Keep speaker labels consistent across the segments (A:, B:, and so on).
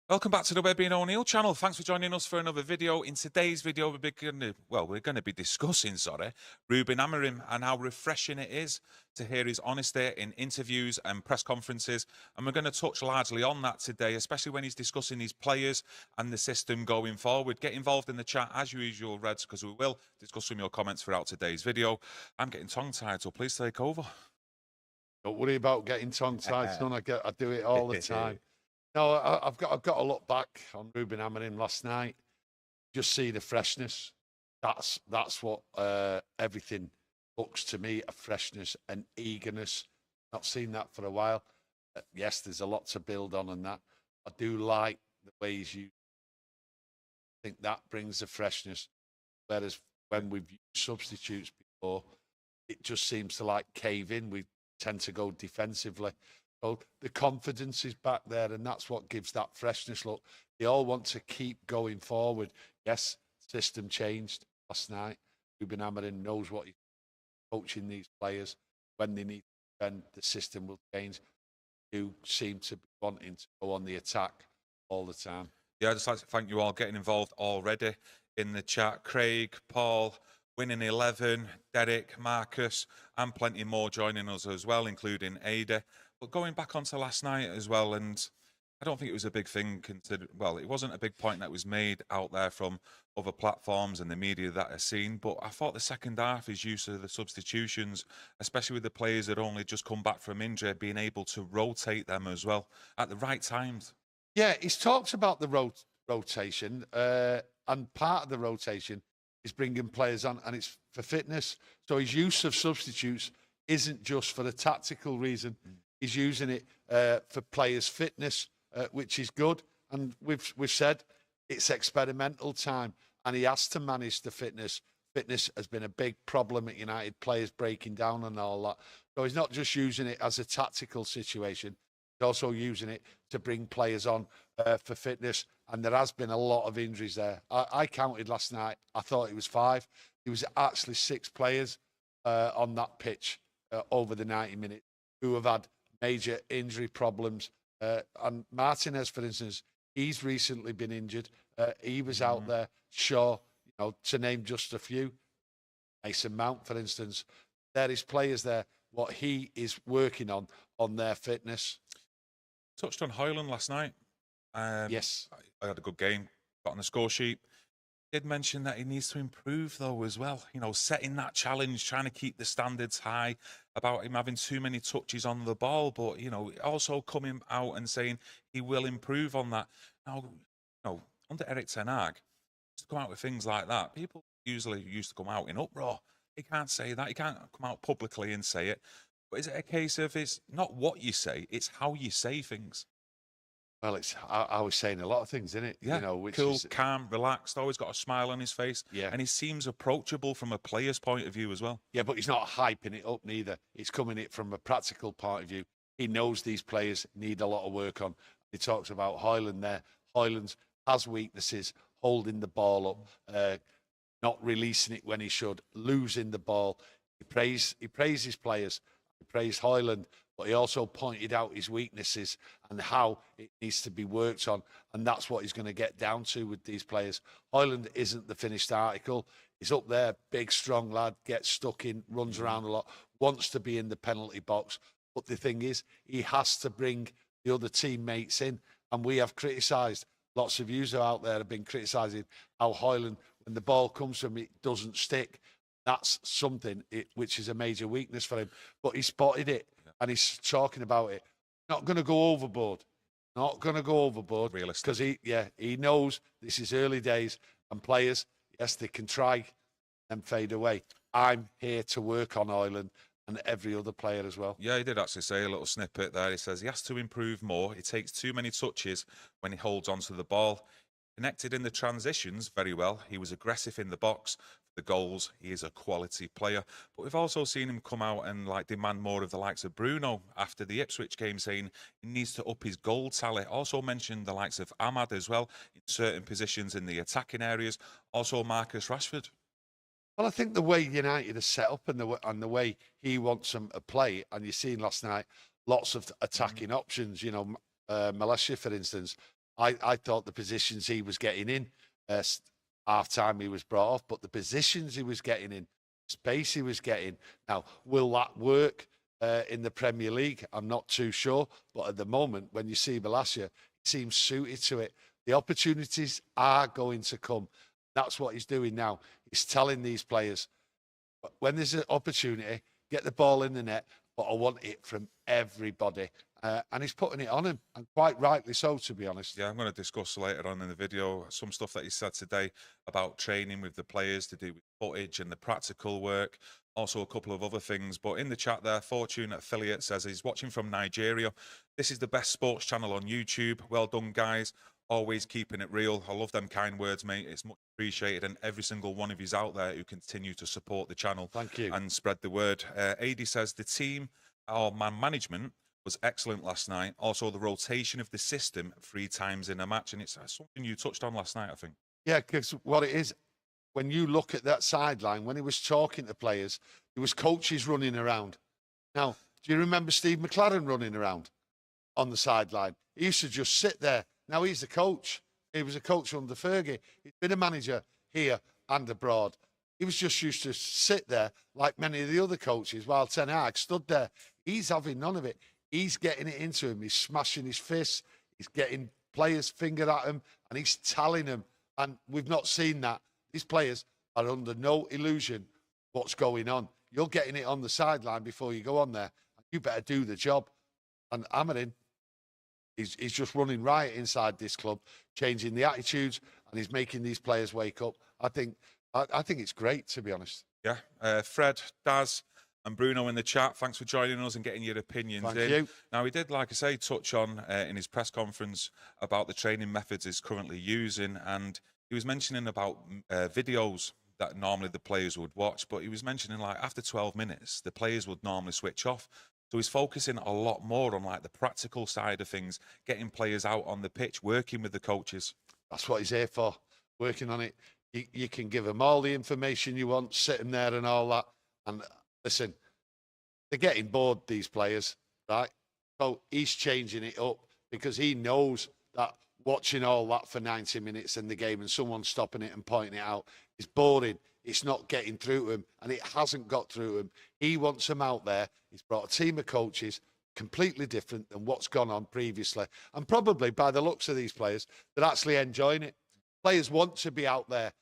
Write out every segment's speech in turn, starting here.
A: Welcome back to the Webby O'Neill channel. Thanks for joining us for another video. In today's video, we're going to be discussing, Ruben Amorim and how refreshing it is to hear his honesty in interviews and press conferences. And we're going to touch largely on that today, especially when he's discussing his players and the system going forward. Get involved in the chat as usual, Reds, because we will discuss some of your comments throughout today's video. I'm getting tongue-tied, so please take over.
B: Don't worry about getting tongue-tied, son. I do it all the time. No, I've got to look back on Ruben Amorim last night. Just see the freshness. That's what everything looks to me, a freshness and eagerness. Not seen that for a while. Yes, there's a lot to build on, and that I do like the ways you think that brings the freshness. Whereas when we've used substitutes before, it just seems to like cave in. We tend to go defensively. So the confidence is back there, and that's what gives that freshness. Look, they all want to keep going forward. Yes, system changed last night. Ruben Amorim knows what he's coaching these players. When they need to defend, the system will change. You seem to be wanting to go on the attack all the time.
A: Yeah, I'd just like to thank you all getting involved already in the chat. Craig, Paul, Winning 11, Derek, Marcus, and plenty more joining us as well, including Ada. But going back onto last night as well, and I don't think it was a big thing considered. Well, it wasn't a big point that was made out there from other platforms and the media that are seen. But I thought the second half, his use of the substitutions, especially with the players that only just come back from injury, being able to rotate them as well at the right times.
B: Yeah, he's talked about the rotation, and part of the rotation is bringing players on, and it's for fitness. So his use of substitutes isn't just for a tactical reason. He's using it for players' fitness, which is good. And we've said it's experimental time, and he has to manage the fitness. Fitness has been a big problem at United, players breaking down and all that. So he's not just using it as a tactical situation. He's also using it to bring players on for fitness. And there has been a lot of injuries there. I counted last night. I thought it was 5. There was actually 6 players on that pitch over the 90 minutes who have had major injury problems. And Martinez, for instance, he's recently been injured. He was out there. Shaw, to name just a few. Mason Mount, for instance. There is players there, what he is working on their fitness.
A: Touched on Højlund last night.
B: Yes.
A: I had a good game, got on the score sheet. Did mention that he needs to improve, though, as well. Setting that challenge, trying to keep the standards high, about him having too many touches on the ball, but, also coming out and saying he will improve on that. Now, under Erik ten Hag, to come out with things like that, people usually used to come out in uproar. He can't say that. He can't come out publicly and say it. But is it a case of it's not what you say, it's how you say things?
B: Well, I was saying a lot of things, isn't it?
A: Yeah, cool, calm, relaxed, always got a smile on his face.
B: Yeah.
A: And he seems approachable from a player's point of view as well.
B: Yeah, but he's not hyping it up neither. He's coming it from a practical point of view. He knows these players need a lot of work on. He talks about Højlund there. Højlund has weaknesses, holding the ball up, not releasing it when he should, losing the ball. He praises players. He praised Højlund, but he also pointed out his weaknesses and how it needs to be worked on. And that's what he's going to get down to with these players. Højlund isn't the finished article. He's up there, big, strong lad, gets stuck in, runs around a lot, wants to be in the penalty box. But the thing is, he has to bring the other teammates in. And we have criticised, lots of users out there have been criticising how Højlund, when the ball comes from him, it doesn't stick. That's something which is a major weakness for him. But he spotted it. And he's talking about it. Not going to go overboard. Not going to go overboard. Because he knows this is early days. And players, yes, they can try and fade away. I'm here to work on Højlund and every other player as well.
A: Yeah, he did actually say a little snippet there. He says he has to improve more. He takes too many touches when he holds onto the ball. Connected in the transitions very well. He was aggressive in the box. The goals, he is a quality player. But we've also seen him come out and demand more of the likes of Bruno after the Ipswich game, saying he needs to up his goal tally. Also mentioned the likes of Ahmad as well in certain positions in the attacking areas. Also Marcus Rashford.
B: Well, I think the way United are set up and the way he wants them to play, and you've seen last night lots of attacking options. Malaysia, for instance, I thought the positions he was getting in, half time he was brought off, but the positions he was getting in, space he was getting. Now, will that work in the Premier League? I'm not too sure, but at the moment, when you see Malacia, he seems suited to it. The opportunities are going to come. That's what he's doing now. He's telling these players, when there's an opportunity, get the ball in the net, but I want it from everybody. And he's putting it on him, and quite rightly so, to be honest.
A: Yeah, I'm going to discuss later on in the video some stuff that he said today about training with the players to do with footage and the practical work. Also a couple of other things. But in the chat there, Fortune Affiliate says he's watching from Nigeria. This is the best sports channel on YouTube. Well done, guys. Always keeping it real. I love them kind words, mate. It's much appreciated. And every single one of you's out there who continue to support the channel.
B: Thank you.
A: And spread the word. AD says the team, our man management, was excellent last night. Also, the rotation of the system 3 times in a match. And it's something you touched on last night, I think.
B: Yeah, because what it is, when you look at that sideline, when he was talking to players, there was coaches running around. Now, do you remember Steve McLaren running around on the sideline? He used to just sit there. Now he's the coach. He was a coach under Fergie. He's been a manager here and abroad. He was just used to sit there like many of the other coaches while Ten Hag stood there. He's having none of it. He's getting it into him. He's smashing his fists. He's getting players' finger at him, and he's telling them. And we've not seen that. These players are under no illusion what's going on. You're getting it on the sideline before you go on there. You better do the job. And Amorim, he's just running riot inside this club, changing the attitudes, and he's making these players wake up. I think it's great, to be honest.
A: Yeah. Fred, Daz, and Bruno in the chat, thanks for joining us and getting your opinions in.
B: Thank you.
A: Now, he did, like I say, touch on in his press conference about the training methods he's currently using, and he was mentioning about videos that normally the players would watch, but he was mentioning, like, after 12 minutes, the players would normally switch off. So he's focusing a lot more on, like, the practical side of things, getting players out on the pitch, working with the coaches.
B: That's what he's here for, working on it. You can give them all the information you want, sit them there and all that, and listen, they're getting bored, these players, right? So he's changing it up because he knows that watching all that for 90 minutes in the game and someone stopping it and pointing it out is boring. It's not getting through to him, and it hasn't got through to him. He wants them out there. He's brought a team of coaches completely different than what's gone on previously. And probably by the looks of these players, they're actually enjoying it. Players want to be out there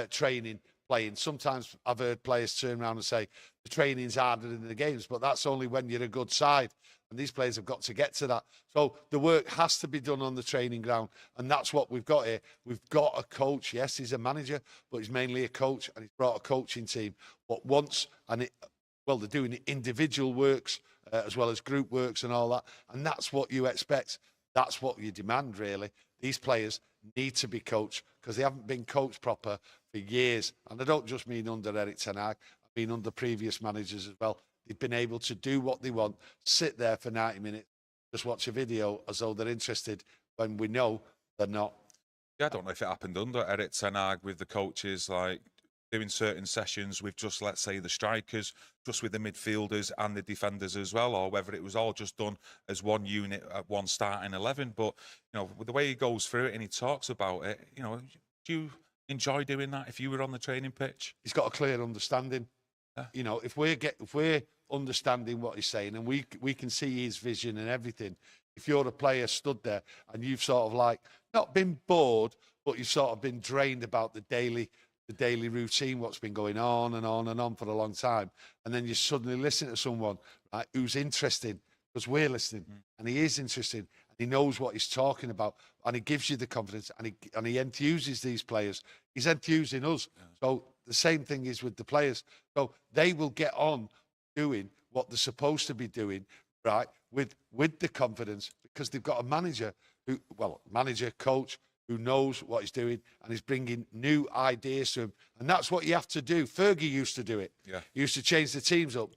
B: training, playing. Sometimes I've heard players turn around and say the training's harder than the games, but that's only when you're a good side. And these players have got to get to that. So the work has to be done on the training ground. And that's what we've got here. We've got a coach. Yes, he's a manager, but he's mainly a coach, and he's brought a coaching team. But once, well, they're doing individual works as well as group works and all that. And that's what you expect. That's what you demand, really. These players need to be coached because they haven't been coached proper for years. And I don't just mean under Erik ten Hag. I mean under previous managers as well. They've been able to do what they want, sit there for 90 minutes, just watch a video as though they're interested when we know they're not.
A: Yeah, I don't know if it happened under Erik ten Hag with the coaches, like doing certain sessions with just, let's say, the strikers, just with the midfielders and the defenders as well, or whether it was all just done as one unit at one starting 11. But, you know, with the way he goes through it and he talks about it, you know, do you enjoy doing that if you were on the training pitch?
B: He's got a clear understanding. Yeah. You know, if we're understanding what he's saying and we can see his vision and everything, if you're a player stood there and you've sort of like not been bored, but you've sort of been drained about the daily routine, what's been going on and on and on for a long time, and then you suddenly listen to someone, right, who's interested, because we're listening, and he is interested, and he knows what he's talking about, and he gives you the confidence, and he enthuses these players. He's enthusing us. Yeah. So the same thing is with the players. So they will get on doing what they're supposed to be doing, right, with the confidence, because they've got a manager coach who knows what he's doing and is bringing new ideas to him. And that's what you have to do. Fergie used to do it.
A: Yeah.
B: He used to change the teams up.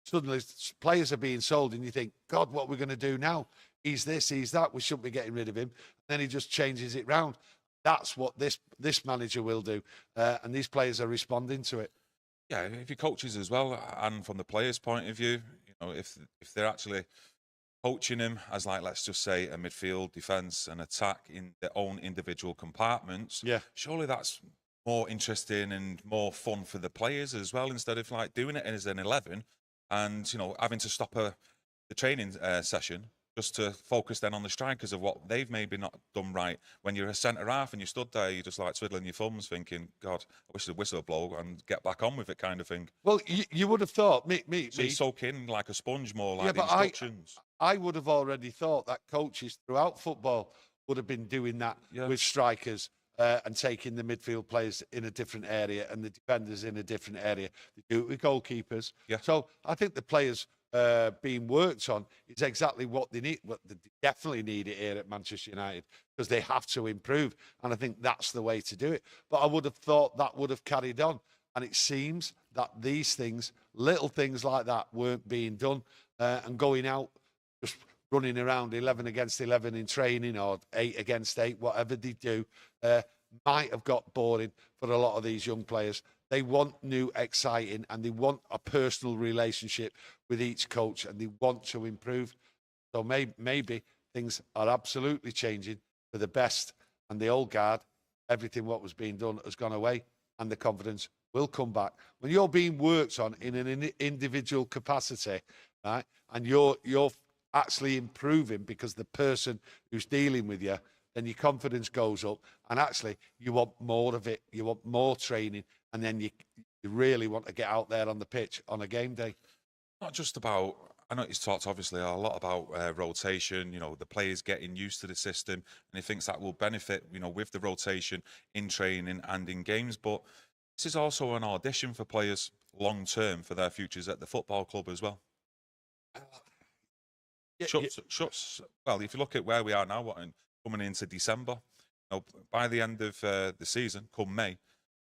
B: Suddenly, players are being sold, and you think, God, what are we going to do now? He's this, he's that. We shouldn't be getting rid of him. And then he just changes it round. That's what this manager will do. And these players are responding to it.
A: Yeah, if your coaches as well, and from the players' point of view, you know, if they're actually coaching him as, like, let's just say a midfield, defence and attack in their own individual compartments,
B: Yeah.
A: surely that's more interesting and more fun for the players as well, instead of like doing it as an 11 and, you know, having to stop the training session just to focus then on the strikers of what they've maybe not done right. When you're a centre half and you stood there, you're just like twiddling your thumbs thinking, God, I wish the whistle blow and get back on with it, kind of thing.
B: Well, you would have thought,
A: So you soak in like a sponge more, like
B: yeah,
A: the
B: but
A: instructions.
B: I would have already thought that coaches throughout football would have been doing that
A: Yeah.
B: with strikers and taking the midfield players in a different area and the defenders in a different area. They do it with goalkeepers.
A: Yeah.
B: So I think the players being worked on is exactly what they need. What they definitely need it here at Manchester United, because they have to improve. And I think that's the way to do it. But I would have thought that would have carried on. And it seems that these things, little things like that, weren't being done. And going out, just running around 11 against 11 in training or 8 against 8, whatever they do, might have got boring for a lot of these young players. They want new, exciting, and they want a personal relationship with each coach, and they want to improve. So maybe things are absolutely changing for the best, and the old guard, everything what was being done has gone away, and the confidence will come back. When you're being worked on in an individual capacity, right, and you're actually improving because the person who's dealing with you, then your confidence goes up, and actually you want more of it. You want more training, and then you really want to get out there on the pitch on a game day.
A: Not just about, I know he's talked obviously a lot about rotation, you know, the players getting used to the system, and he thinks that will benefit, you know, with the rotation in training and in games. But this is also an audition for players long term for their futures at the football club as well. Well, if you look at where we are now, coming into December, you know, by the end of the season, come May,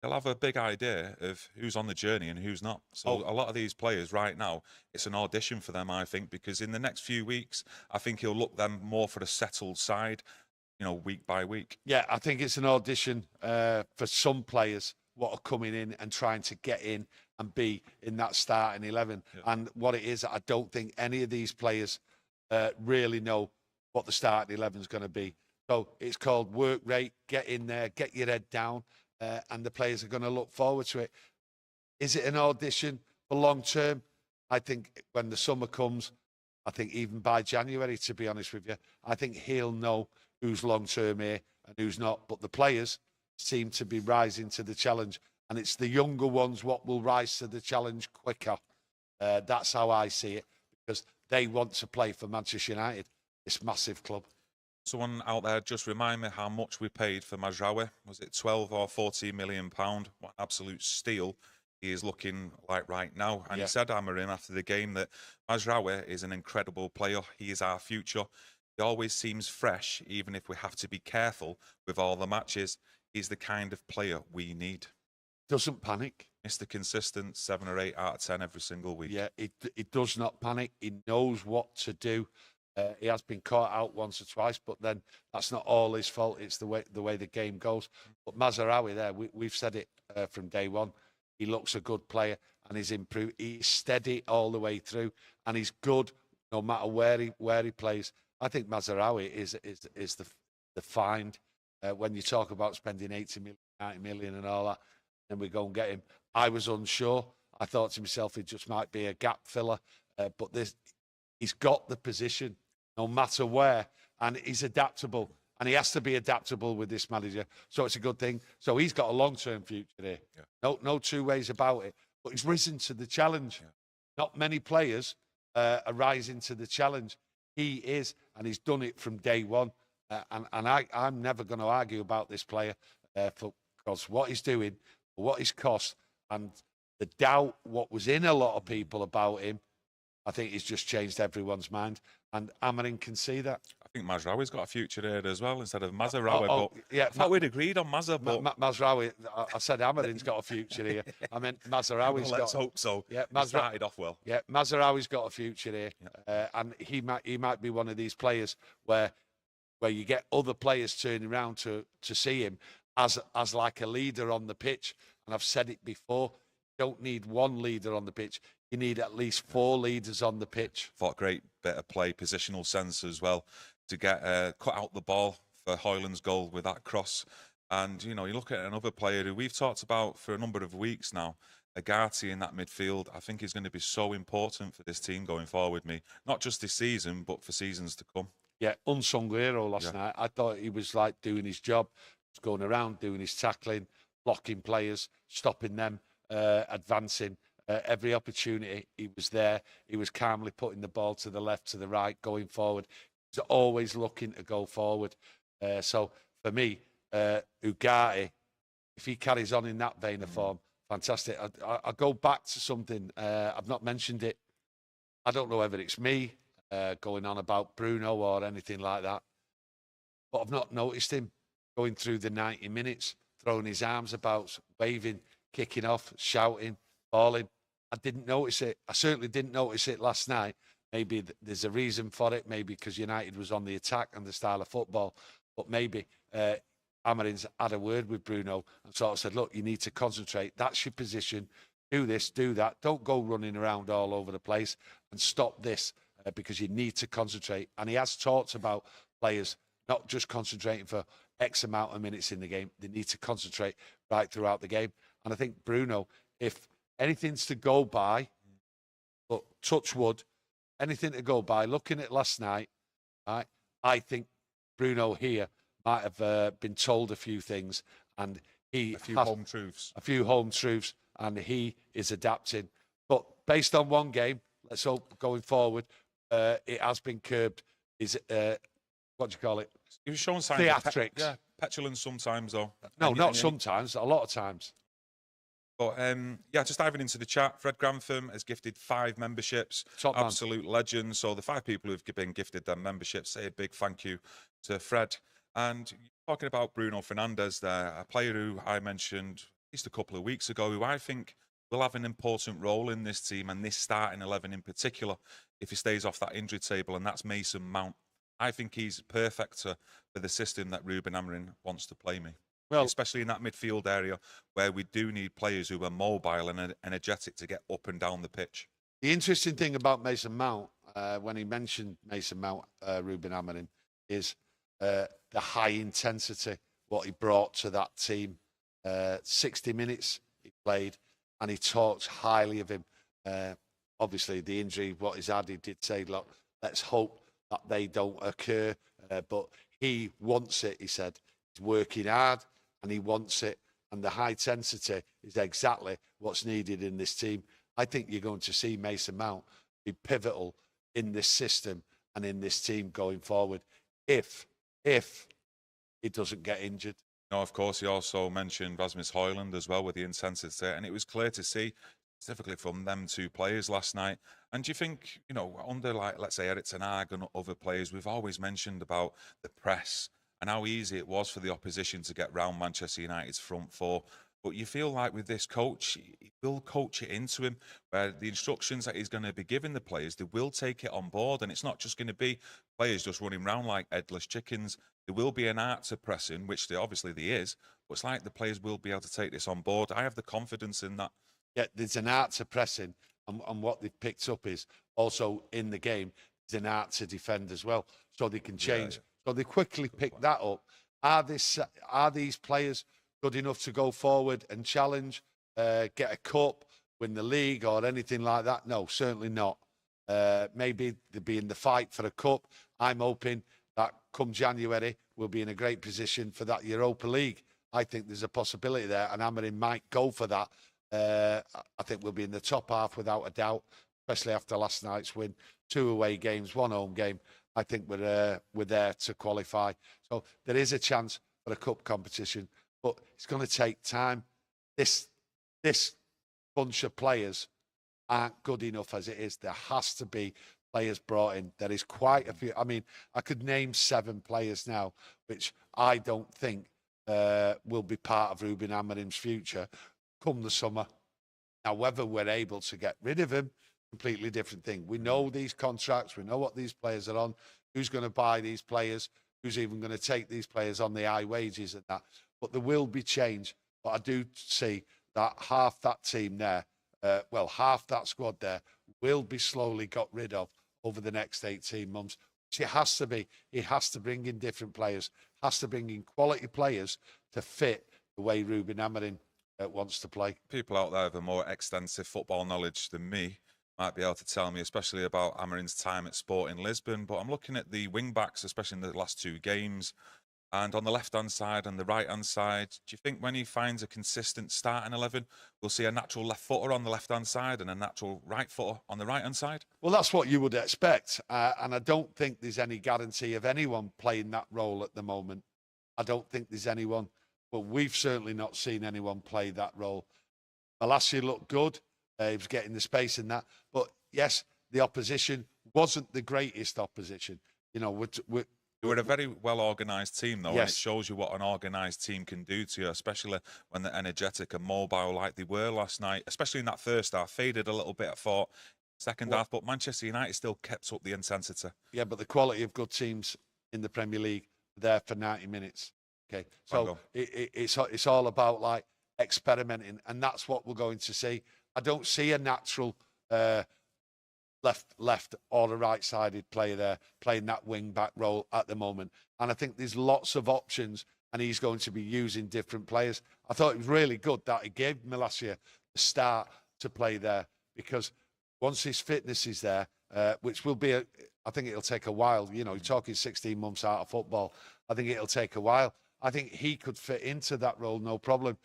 A: they'll have a big idea of who's on the journey and who's not. So a lot of these players right now, it's an audition for them, I think, because in the next few weeks, I think he'll look them more for a settled side, you know, week by week.
B: Yeah, I think it's an audition for some players what are coming in and trying to get in and be in that starting 11. Yeah. And what it is, I don't think any of these players really know what the starting 11 is going to be. So it's called work rate, get in there, get your head down, and the players are going to look forward to it. Is it an audition for long term? I think when the summer comes, I think even by January, to be honest with you, I think he'll know who's long term here and who's not. But the players seem to be rising to the challenge, and it's the younger ones what will rise to the challenge quicker. That's how I see it, because they want to play for Manchester United, this massive club.
A: Someone out there, just remind me how much we paid for Mazraoui. Was it 12 or 14 million pound? What absolute steal he is looking like right now. And he said, Amorim, after the game, that Mazraoui is an incredible player. He is our future. He always seems fresh, even if we have to be careful with all the matches. He's the kind of player we need.
B: Doesn't panic.
A: Mr. Consistent, 7 or 8 out of 10 every single week.
B: Yeah, it does not panic. He knows what to do. He has been caught out once or twice, but then that's not all his fault. It's the way the game goes. But Mazraoui there, we've said it from day one. He looks a good player, and he's improved. He's steady all the way through, and he's good no matter where he plays. I think Mazraoui is the find when you talk about spending 80 million, 90 million, and all that. Then we go and get him. I was unsure. I thought to myself, it just might be a gap filler, but he's got the position no matter where, and he's adaptable, and he has to be adaptable with this manager. So it's a good thing. So he's got a long-term future here. Yeah. No two ways about it. But he's risen to the challenge. Yeah. Not many players are rising to the challenge. He is, and he's done it from day one. And I'm never going to argue about this player because what he's doing, what he's cost, and the doubt what was in a lot of people about him, I think he's just changed everyone's mind. And Amorim can see that.
A: I think Mazraoui's got a future here as well, instead of Mazraoui.
B: Yeah,
A: I thought we'd agreed on Mazza, but
B: Mazraoui, I said Amorim's got a future here. I meant Mazraoui's got.
A: Let's hope so.
B: Yeah,
A: started off well.
B: Yeah, Mazraoui's got a future here, and he might be one of these players where you get other players turning around to see him as like a leader on the pitch. And I've said it before, you don't need one leader on the pitch. you need at least 4 leaders on the pitch.
A: Thought great bit of play, positional sense as well, to get cut out the ball for Hoyland's goal with that cross. And, you know, you look at another player who we've talked about for a number of weeks now, Agati in that midfield. I think he's going to be so important for this team going forward, not just this season, but for seasons to come.
B: Yeah, unsung hero last night. I thought he was like doing his job, just going around, doing his tackling, blocking players, stopping them, advancing. Every opportunity, he was there. He was calmly putting the ball to the left, to the right, going forward. He's always looking to go forward. So for me, Ugarte, if he carries on in that vein of form, fantastic. I go back to something. I've not mentioned it. I don't know whether it's me going on about Bruno or anything like that, but I've not noticed him going through the 90 minutes, throwing his arms about, waving, kicking off, shouting, bawling. I didn't notice it. I certainly didn't notice it last night. Maybe there's a reason for it, maybe because United was on the attack and the style of football, but maybe Amorim's had a word with Bruno and sort of said, look, you need to concentrate. That's your position. Do this, do that. Don't go running around all over the place, and stop this because you need to concentrate. And he has talked about players not just concentrating for X amount of minutes in the game. They need to concentrate right throughout the game. And I think Bruno, if anything's to go by, but touch wood, anything to go by, looking at last night, I think Bruno here might have been told a few things, and a few home truths, and he is adapting. But based on one game, let's hope going forward, it has been curbed. Is what do you call it?
A: He was showing signs
B: theatrics.
A: Petulance sometimes, though.
B: No, not sometimes. A lot of times.
A: But just diving into the chat, Fred Grantham has gifted 5 memberships.
B: Top man.
A: Absolute legend. So the 5 people who've been gifted their memberships, say a big thank you to Fred. And talking about Bruno Fernandes there, a player who I mentioned at least a couple of weeks ago, who I think will have an important role in this team and this starting 11 in particular, if he stays off that injury table, and that's Mason Mount. I think he's perfect for the system that Ruben Amorim wants to play me. Well, especially in that midfield area where we do need players who are mobile and energetic to get up and down the pitch.
B: The interesting thing about Mason Mount, when he mentioned Mason Mount, Ruben Amorim, is the high intensity, what he brought to that team. 60 minutes he played, and he talks highly of him. Obviously, the injury, what he's had, he did say, look, let's hope that they don't occur. But he wants it, he said. He's working hard, and he wants it. And the high intensity is exactly what's needed in this team. I think you're going to see Mason Mount be pivotal in this system and in this team going forward if he doesn't get injured.
A: No, of course, he also mentioned Rasmus Højlund as well with the intensity, and it was clear to see, specifically from them 2 players last night. And do you think, under, like, let's say Erik ten Hag and other players, we've always mentioned about the press and how easy it was for the opposition to get round Manchester United's front 4. But you feel like with this coach, he will coach it into him, where the instructions that he's going to be giving the players, they will take it on board. And it's not just going to be players just running around like headless chickens. There will be an art to pressing, which there is. But it's like the players will be able to take this on board. I have the confidence in that.
B: Yeah, there's an art to pressing. And what they've picked up is also in the game, there's an art to defend as well. So they can change. Yeah. So they quickly pick that up. Are these players good enough to go forward and challenge, get a cup, win the league or anything like that? No, certainly not. Maybe they'll be in the fight for a cup. I'm hoping that come January, we'll be in a great position for that Europa League. I think there's a possibility there, and Amorim might go for that. I think we'll be in the top half without a doubt, especially after last night's win. 2 away games, 1 home game. I think we're there to qualify. So there is a chance for a cup competition, but it's going to take time. This bunch of players aren't good enough as it is. There has to be players brought in. There is quite a few. I mean, I could name 7 players now, which I don't think will be part of Ruben Amorim's future come the summer. Now, whether we're able to get rid of him, completely different thing. We know these contracts. We know what these players are on. Who's going to buy these players? Who's even going to take these players on the high wages and that? But there will be change. But I do see that half that team there well, half that squad there will be slowly got rid of over the next 18 months. It has to be. He has to bring in different players, has to bring in quality players to fit the way Ruben Amorim wants to play.
A: People out there with a more extensive football knowledge than me might be able to tell me, especially about Amorim's time at Sporting Lisbon. But I'm looking at the wing backs, especially in the last 2 games. And on the left-hand side and the right-hand side, do you think when he finds a consistent starting 11, we'll see a natural left footer on the left-hand side and a natural right footer on the right-hand side?
B: Well, that's what you would expect. And I don't think there's any guarantee of anyone playing that role at the moment. I don't think there's anyone. Well, we've certainly not seen anyone play that role. Malacia looked good. He was getting the space in that. But, yes, the opposition wasn't the greatest opposition. You know,
A: we're a very well-organised team, though,
B: yes.
A: And it shows you what an organised team can do to you, especially when they're energetic and mobile like they were last night, especially in that first half. Faded a little bit, I thought, second half, but Manchester United still kept up the intensity.
B: Yeah, but the quality of good teams in the Premier League are there for 90 minutes. Okay, so it's all about, like, experimenting, and that's what we're going to see. I don't see a natural left or a right-sided player there playing that wing-back role at the moment. And I think there's lots of options, and he's going to be using different players. I thought it was really good that he gave Malacia the start to play there, because once his fitness is there, which will be, I think it'll take a while. You know, you're talking 16 months out of football. I think it'll take a while. I think he could fit into that role, no problem.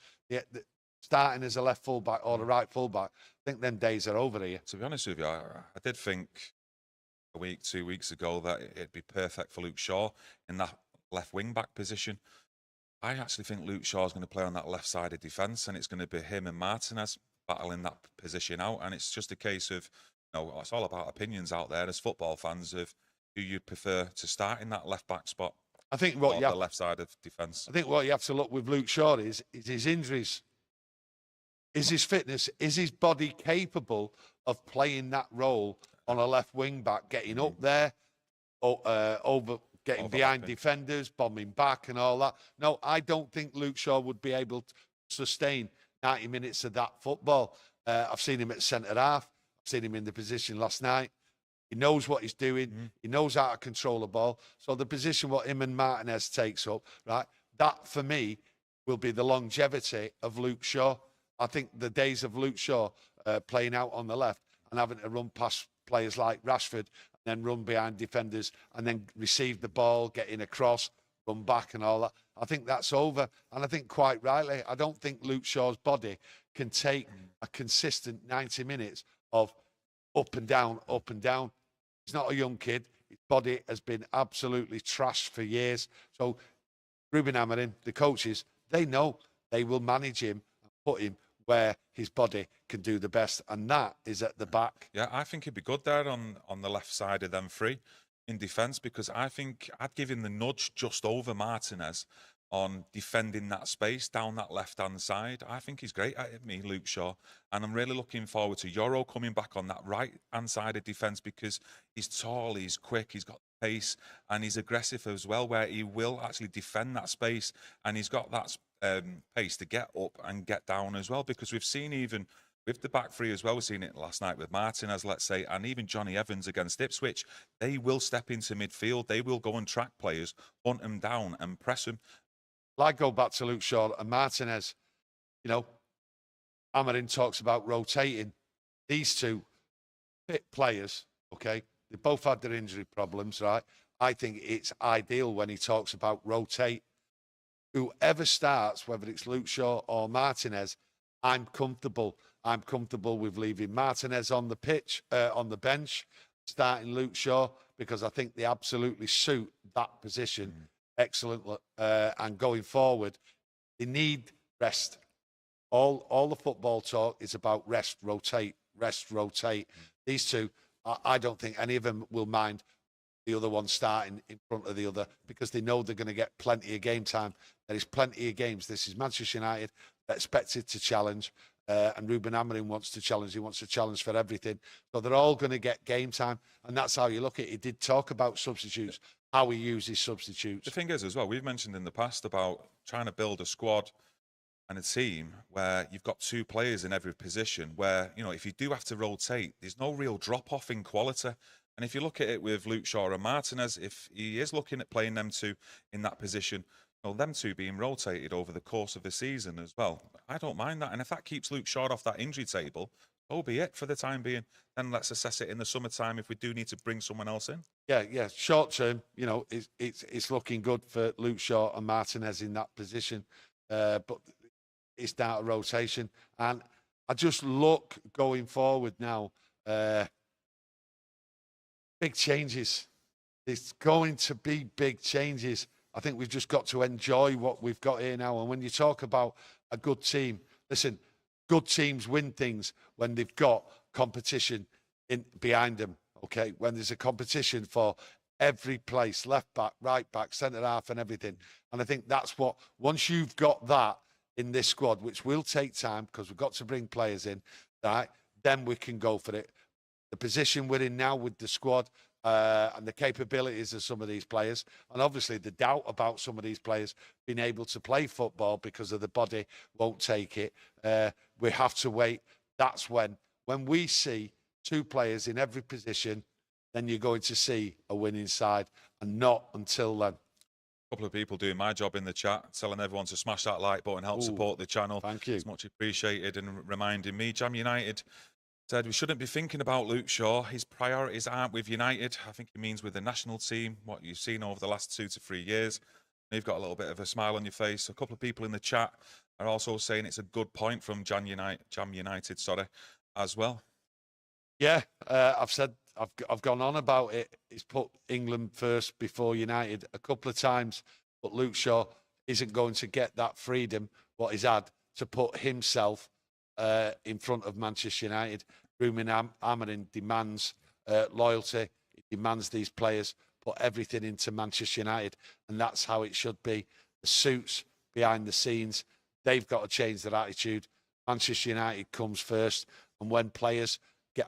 B: Starting as a left fullback or a right fullback, I think them days are over here.
A: To be honest with you, I did think a week, 2 weeks ago that it'd be perfect for Luke Shaw in that left wing-back position. I actually think Luke Shaw's going to play on that left-sided defence, and it's going to be him and Martinez battling that position out. And it's just a case of, you know, it's all about opinions out there as football fans of who you prefer to start in that left-back spot.
B: I think what you have,
A: the left side of defence.
B: I think what you have to look with Luke Shaw is his injuries. Is his fitness, is his body capable of playing that role on a left wing back, getting up there, getting behind defenders, bombing back and all that? No, I don't think Luke Shaw would be able to sustain 90 minutes of that football. I've seen him at centre half. I've seen him in the position last night. He knows what he's doing. He knows how to control the ball. So the position what him and Martinez takes up, right, that for me will be the longevity of Luke Shaw. I think the days of Luke Shaw playing out on the left and having to run past players like Rashford and then run behind defenders and then receive the ball, get in a cross, run back and all that, I think that's over. And I think quite rightly, I don't think Luke Shaw's body can take a consistent 90 minutes of up and down, up and down. He's not a young kid. His body has been absolutely trashed for years. So Ruben Amorim, the coaches, they know they will manage him and put him where his body can do the best, and that is at the back.
A: Yeah, I think he'd be good there on the left side of them three in defence, because I think I'd give him the nudge just over Martinez on defending that space down that left-hand side. I think he's great at it, Luke Shaw. And I'm really looking forward to Euro coming back on that right-hand side of defence, because he's tall, he's quick, he's got pace, and he's aggressive as well, where he will actually defend that space, and he's got that pace to get up and get down as well, because we've seen even with the back three as well, we've seen it last night with Martinez, let's say, and even Johnny Evans against Ipswich, they will step into midfield, they will go and track players, hunt them down and press them.
B: I go back to Luke Shaw and Martinez. You know, Amorim talks about rotating. These two fit players, okay? They both had their injury problems, right? I think it's ideal when he talks about rotate. Whoever starts, whether it's Luke Shaw or Martinez, I'm comfortable. I'm comfortable with leaving Martinez on the pitch, on the bench, starting Luke Shaw, because I think they absolutely suit that position. Excellent. And going forward, they need rest. All the football talk is about rest, rotate, rest, rotate. These two, I don't think any of them will mind the other one starting in front of the other, because they know they're going to get plenty of game time. There is plenty of games. This is Manchester United. They're expected to challenge, and Ruben Amorim wants to challenge. He wants to challenge for everything. So they're all going to get game time, and that's how you look at it. He did talk about substitutes, how he uses substitutes.
A: The thing is as well, we've mentioned in the past about trying to build a squad and a team where you've got 2 players in every position where, you know, if you do have to rotate, there's no real drop-off in quality. And if you look at it with Luke Shaw and Martinez, if he is looking at playing them 2 in that position, well, them 2 being rotated over the course of the season as well, I don't mind that. And if that keeps Luke Shaw off that injury table, so be it for the time being. Then let's assess it in the summertime if we do need to bring someone else in.
B: Yeah. Short term, you know, it's looking good for Luke Shaw and Martinez in that position, but it's down to rotation. And I just look going forward now. Big changes. There's going to be big changes. I think we've just got to enjoy what we've got here now. And when you talk about a good team, listen, good teams win things when they've got competition behind them, okay? When there's a competition for every place, left back, right back, centre half and everything. And I think that's what, once you've got that in this squad, which will take time because we've got to bring players in, right? Then we can go for it. The position we're in now with the squad and the capabilities of some of these players, and obviously the doubt about some of these players being able to play football because of the body won't take it. We have to wait. That's when we see 2 players in every position, then you're going to see a winning side, and not until then.
A: A couple of people doing my job in the chat, telling everyone to smash that like button, help support the channel.
B: Thank you.
A: It's much appreciated, and reminding me, Jam United said we shouldn't be thinking about Luke Shaw. His priorities aren't with United. I think he means with the national team, what you've seen over the last 2 to 3 years. You've got a little bit of a smile on your face. A couple of people in the chat are also saying it's a good point from Jam United, as well.
B: Yeah, I've gone on about it. He's put England first before United a couple of times, but Luke Shaw isn't going to get that freedom what he's had to put himself in front of Manchester United. Ruben Amorim demands loyalty. He demands these players put everything into Manchester United, and that's how it should be. The suits behind the scenes, they've got to change their attitude. Manchester United comes first, and when players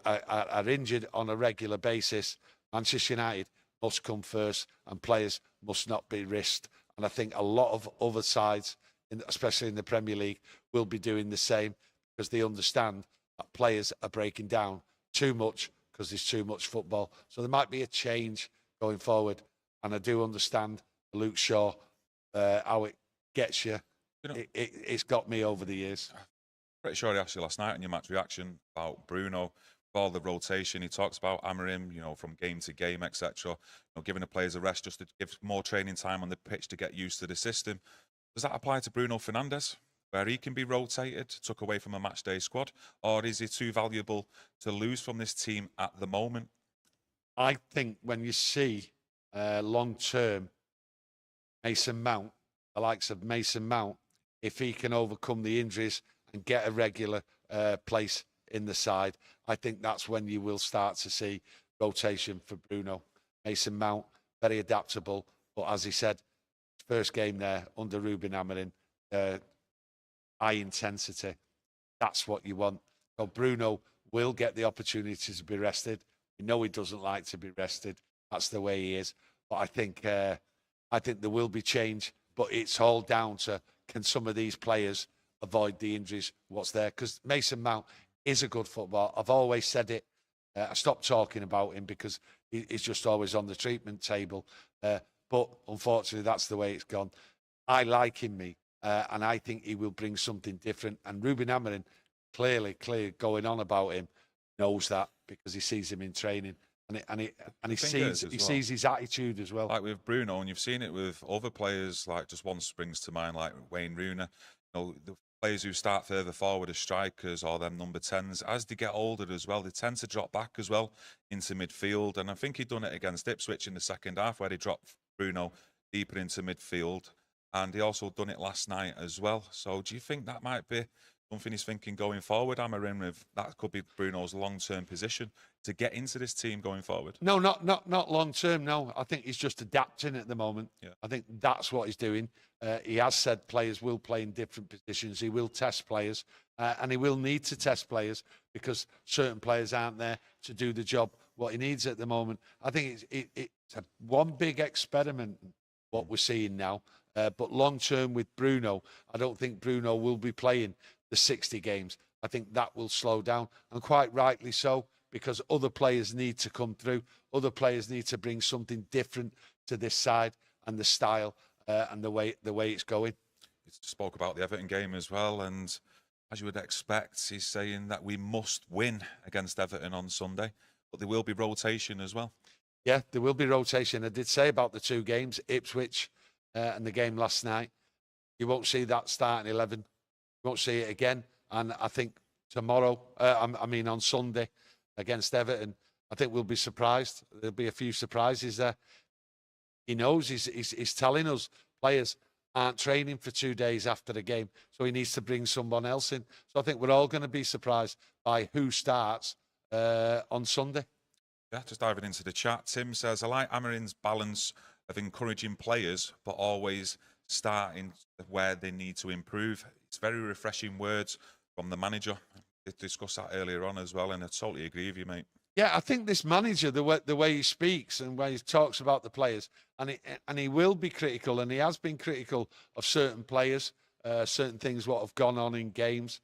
B: are injured on a regular basis, Manchester United must come first, and players must not be risked. And I think a lot of other sides, especially in the Premier League, will be doing the same, because they understand that players are breaking down too much because there's too much football. So there might be a change going forward. And I do understand Luke Shaw, how it gets you. It's got me over the years.
A: Pretty sure I asked you last night in your match reaction about Bruno, all the rotation. He talks about Amorim, you know, from game to game, etc. You know, giving the players a rest just to give more training time on the pitch to get used to the system. Does that apply to Bruno Fernandes, where he can be rotated, took away from a match day squad, or is he too valuable to lose from this team at the moment?
B: I think when you see long-term Mason Mount, the likes of Mason Mount, if he can overcome the injuries and get a regular place in the side, I think that's when you will start to see rotation for Bruno. Mason Mount, very adaptable, but as he said, first game there under Ruben Amorim, high intensity. That's what you want. So Bruno will get the opportunity to be rested. We know he doesn't like to be rested. That's the way he is. But I think there will be change. But it's all down to, can some of these players avoid the injuries? What's there? Because Mason Mount is a good footballer. I've always said it. I stopped talking about him because he's just always on the treatment table. But unfortunately, that's the way it's gone. I like him, and I think he will bring something different. And Ruben Amorim, clearly going on about him, knows that because he sees him in training, and he sees his attitude as well.
A: Like with Bruno, and you've seen it with other players. Like just one springs to mind, like Wayne Rooney. You know, the players who start further forward as strikers or them number 10s, as they get older as well, they tend to drop back as well into midfield. And I think he'd done it against Ipswich in the second half, where he dropped Bruno deeper into midfield. And he also done it last night as well. So do you think that might be something he's thinking going forward, Amorim, with that could be Bruno's long-term position to get into this team going forward?
B: No, not long-term, no. I think he's just adapting at the moment. Yeah. I think that's what he's doing. He has said players will play in different positions. He will test players, and he will need to test players because certain players aren't there to do the job what he needs at the moment. I think it's one big experiment, what we're seeing now. But long term with Bruno, I don't think Bruno will be playing the 60 games. I think that will slow down, and quite rightly so, because other players need to come through. Other players need to bring something different to this side and the style and the way it's going.
A: He spoke about the Everton game as well, and as you would expect, he's saying that we must win against Everton on Sunday, but there will be rotation as well.
B: Yeah, there will be rotation. I did say about the 2 games, Ipswich and the game last night. You won't see that starting 11. You won't see it again. And I think tomorrow, on Sunday against Everton, I think we'll be surprised. There'll be a few surprises there. He knows, he's telling us players aren't training for 2 days after the game, so he needs to bring someone else in. So I think we're all going to be surprised by who starts on Sunday.
A: Yeah, just diving into the chat. Tim says, I like Amorim's balance of encouraging players, but always starting where they need to improve. It's very refreshing words from the manager. We discussed that earlier on as well, and I totally agree with you, mate.
B: Yeah, I think this manager, the way he speaks and way he talks about the players, and he will be critical, and he has been critical of certain players, certain things what have gone on in games,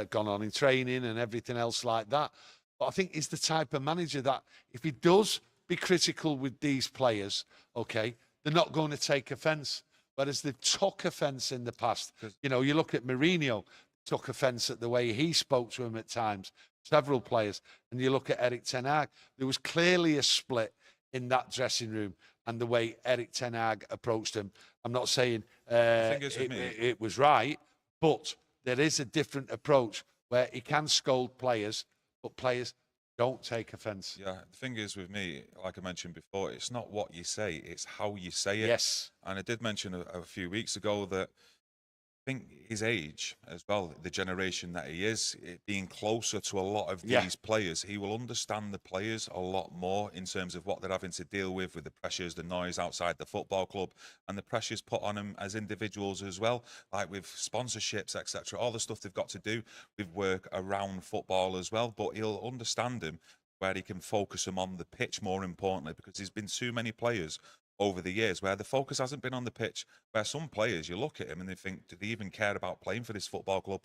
B: gone on in training and everything else like that. But I think he's the type of manager that if he does be critical with these players, okay, they're not going to take offence. Whereas they've took offence in the past. You know, you look at Mourinho, took offence at the way he spoke to him at times, several players. And you look at Erik ten Hag, there was clearly a split in that dressing room and the way Erik ten Hag approached him. I'm not saying it was right, but there is a different approach where he can scold players, but players don't take offence.
A: Yeah, the thing is with me, like I mentioned before, it's not what you say, it's how you say it.
B: Yes.
A: And I did mention a few weeks ago that I think his age as well, the generation that he is, being closer to a lot of these players, he will understand the players a lot more in terms of what they're having to deal with the pressures, the noise outside the football club, and the pressures put on them as individuals as well, like with sponsorships, etc. All the stuff they've got to do with work around football as well. But he'll understand them where he can focus them on the pitch more importantly, because there's been too many players over the years where the focus hasn't been on the pitch, where some players, you look at them and they think, do they even care about playing for this football club?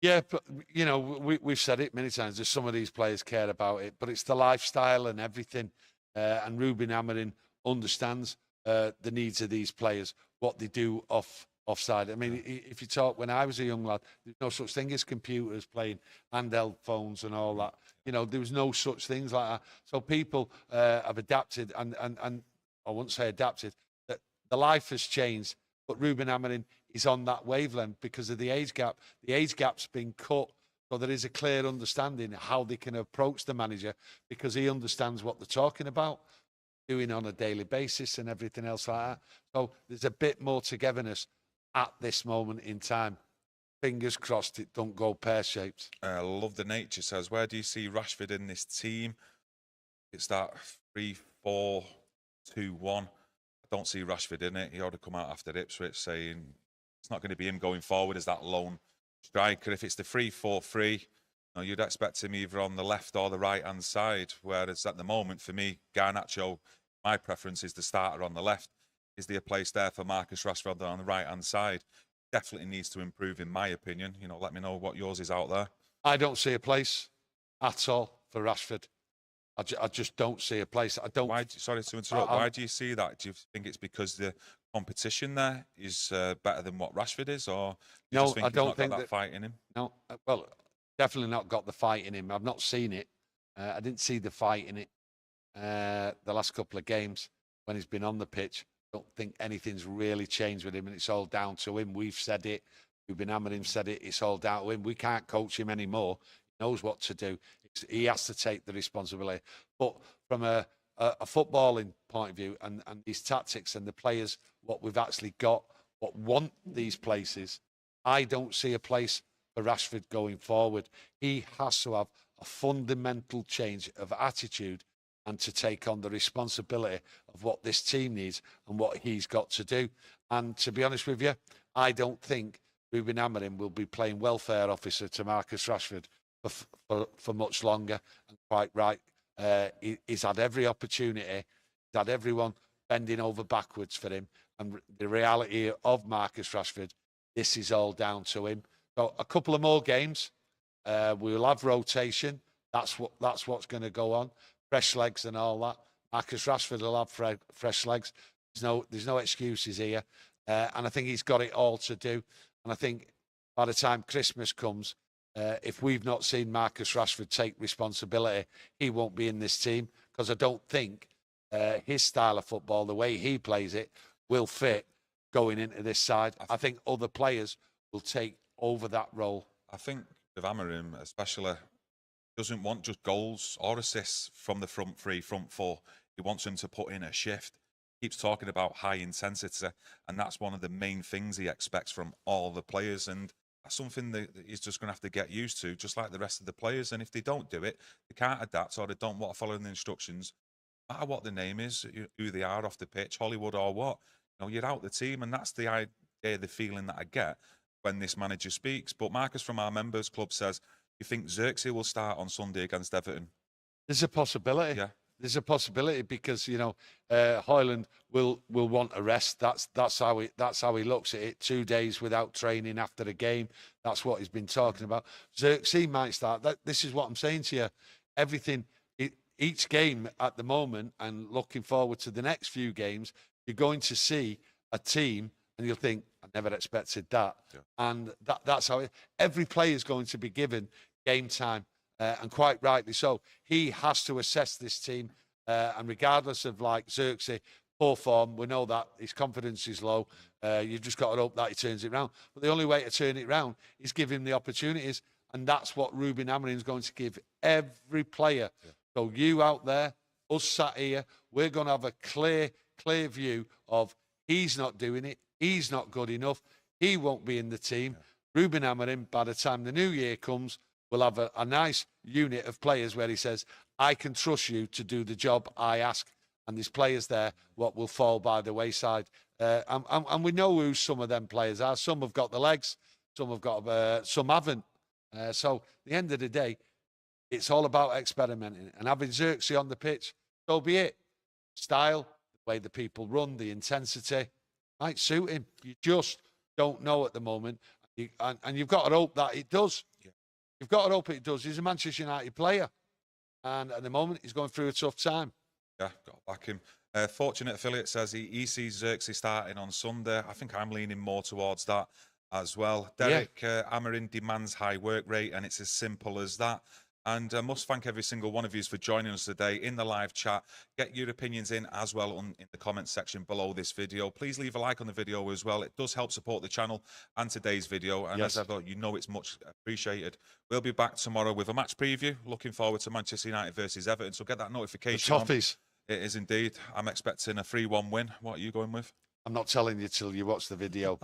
B: Yeah, but, you know, we've said it many times, there's some of these players care about it, but it's the lifestyle and everything. And Ruben Amorim understands the needs of these players, what they do offside. I mean, if you talk, when I was a young lad, there's no such thing as computers playing handheld phones and all that. You know, there was no such things like that. So people have adapted and I wouldn't say adapted, that the life has changed, but Ruben Amorim is on that wavelength because of the age gap. The age gap's been cut, so there is a clear understanding of how they can approach the manager because he understands what they're talking about, doing on a daily basis and everything else like that. So there's a bit more togetherness at this moment in time. Fingers crossed it don't go pear-shaped.
A: Love the Nature says, where do you see Rashford in this team? It's that 3-4-2-1. I don't see Rashford in it. He ought to come out after Ipswich saying it's not going to be him going forward as that lone striker. If it's the 3-4-3, you'd expect him either on the left or the right-hand side, whereas at the moment, for me, Garnacho, my preference is the starter on the left. Is there a place there for Marcus Rashford on the right-hand side? Definitely needs to improve, in my opinion. Let me know what yours is out there.
B: I don't see a place at all for Rashford. I just don't see a place. I don't.
A: Sorry to interrupt. Why do you see that? Do you think it's because the competition there is better than what Rashford is, or
B: no?
A: Just think
B: I don't think
A: that fight in him.
B: No, well, definitely not got the fight in him. I've not seen it. I didn't see the fight in it the last couple of games when he's been on the pitch. I don't think anything's really changed with him, and it's all down to him. We've said it. Ruben Amorim said it. It's all down to him. We can't coach him anymore. He knows what to do. He has to take the responsibility. But from a footballing point of view and these tactics and the players, what we've actually got, what want these places, I don't see a place for Rashford going forward. He has to have a fundamental change of attitude and to take on the responsibility of what this team needs and what he's got to do. And to be honest with you, I don't think Ruben Amorim will be playing welfare officer to Marcus Rashford for much longer. And quite right, he's had every opportunity, he's had everyone bending over backwards for him, and the reality of Marcus Rashford, this is all down to him. So a couple of more games, we'll have rotation. That's what's going to go on. Fresh legs and all that. Marcus Rashford will have fresh legs. There's no excuses here, and I think he's got it all to do. And I think by the time Christmas comes, if we've not seen Marcus Rashford take responsibility, he won't be in this team, because I don't think his style of football, the way he plays it, will fit going into this side. I think other players will take over that role.
A: I think with Amorim especially, doesn't want just goals or assists from the front three, front four. He wants them to put in a shift. Keeps talking about high intensity, and that's one of the main things he expects from all the players, and that's something that he's just going to have to get used to, just like the rest of the players. And if they don't do it, they can't adapt, or they don't want to follow the instructions, no matter what the name is, who they are off the pitch, Hollywood or what. You're out the team, and that's the idea, the feeling that I get when this manager speaks. But Marcus from our members club says, you think Xerxes will start on Sunday against Everton?
B: There's a possibility.
A: Yeah.
B: There's a possibility, because Højlund will want a rest. That's how he looks at it. 2 days without training after the game. That's what he's been talking about. Xerxes might start. This is what I'm saying to you. Everything, each game at the moment, and looking forward to the next few games, you're going to see a team, and you'll think, I never expected that. Yeah. And that's how every player is going to be given game time. And quite rightly so. He has to assess this team, and regardless of Xerxes, poor form, we know that his confidence is low. You've just got to hope that he turns it round. But the only way to turn it round is give him the opportunities, and that's what Ruben Amorim is going to give every player. Yeah. So you out there, us sat here, we're going to have a clear view of he's not doing it, he's not good enough, he won't be in the team. Yeah. Ruben Amorim, by the time the new year comes, we'll have a nice unit of players where he says, I can trust you to do the job I ask. And there's players there what will fall by the wayside. And we know who some of them players are. Some have got the legs, some have got, some haven't. So at the end of the day, it's all about experimenting. And having Xerxes on the pitch, so be it. Style, the way the people run, the intensity, might suit him. You just don't know at the moment. And you've got to hope that it does. Yeah. You've got to hope it does. He's a Manchester United player. And at the moment, he's going through a tough time.
A: Yeah, got to back him. Fortunate Affiliate says he sees Xerxes starting on Sunday. I think I'm leaning more towards that as well. Derek Amorim demands high work rate, and it's as simple as that. And I must thank every single one of you for joining us today in the live chat. Get your opinions in as well in the comments section below this video. Please leave a like on the video as well. It does help support the channel and today's video. And as ever, you know it's much appreciated. We'll be back tomorrow with a match preview. Looking forward to Manchester United versus Everton. So get that notification.
B: The toughies.
A: It is indeed. I'm expecting a 3-1 win. What are you going with?
B: I'm not telling you till you watch the video.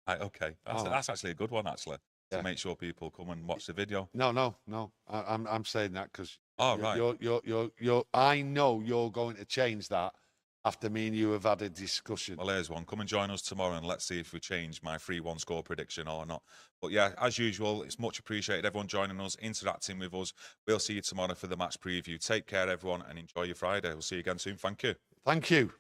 A: Right, okay. That's actually a good one, actually. To make sure people come and watch the video.
B: No. I'm saying that because
A: right.
B: you're I know you're going to change that after me and you have had a discussion.
A: Well, here's one. Come and join us tomorrow, and let's see if we change my 3-1 score prediction or not. But yeah, as usual, it's much appreciated. Everyone joining us, interacting with us. We'll see you tomorrow for the match preview. Take care, everyone, and enjoy your Friday. We'll see you again soon. Thank you.
B: Thank you.